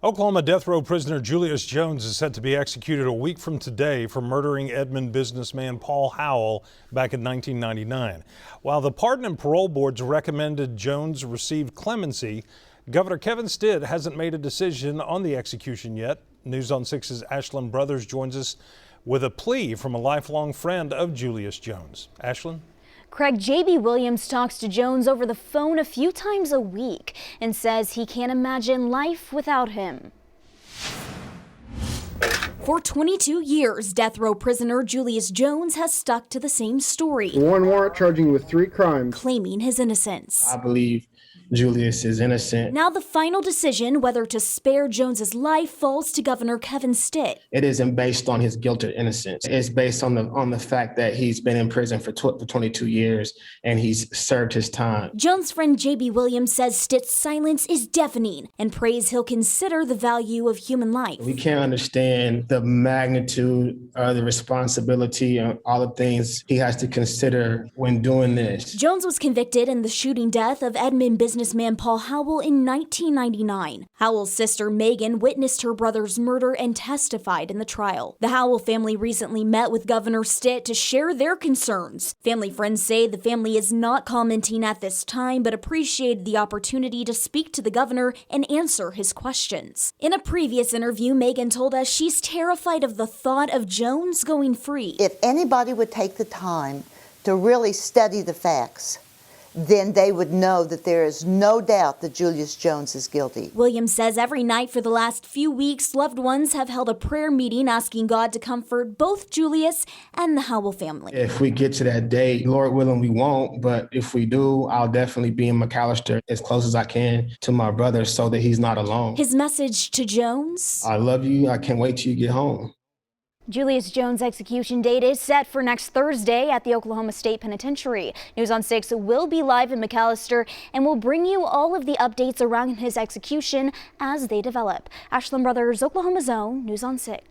Oklahoma death row prisoner Julius Jones is set to be executed a week from today for murdering Edmond businessman Paul Howell back in 1999. While the Pardon and Parole Boards recommended Jones receive clemency, Governor Kevin Stitt hasn't made a decision on the execution yet. News on 6's Ashlyn Brothers joins us with a plea from a lifelong friend of Julius Jones. Ashlyn? Craig, J.B. Williams talks to Jones over the phone a few times a week and says he can't imagine life without him. For 22 years, death row prisoner Julius Jones has stuck to the same story. One warrant charging you with 3 crimes. Claiming his innocence. I believe Julius is innocent. Now the final decision whether to spare Jones's life falls to Governor Kevin Stitt. It isn't based on his guilt or innocence. It's based on the fact that he's been in prison for 22 years and he's served his time. Jones' friend J.B. Williams says Stitt's silence is deafening and prays he'll consider the value of human life. We can't understand the magnitude of the responsibility and all the things he has to consider when doing this. Jones was convicted in the shooting death of Edmond Businessman Paul Howell in 1999. Howell's sister Megan witnessed her brother's murder and testified in the trial. The Howell family recently met with Governor Stitt to share their concerns. Family friends say the family is not commenting at this time, but appreciated the opportunity to speak to the governor and answer his questions. In a previous interview, Megan told us she's terrified of the thought of Jones going free. If anybody would take the time to really study the facts, then they would know that there is no doubt that Julius Jones is guilty. Williams says every night for the last few weeks, loved ones have held a prayer meeting asking God to comfort both Julius and the Howell family. If we get to that day, Lord willing, we won't, but if we do, I'll definitely be in McAllister as close as I can to my brother so that he's not alone. His message to Jones? I love you. I can't wait till you get home. Julius Jones' execution date is set for next Thursday at the Oklahoma State Penitentiary. News on 6 will be live in McAllister and will bring you all of the updates around his execution as they develop. Ashlyn Brothers, Oklahoma's Own, News on 6.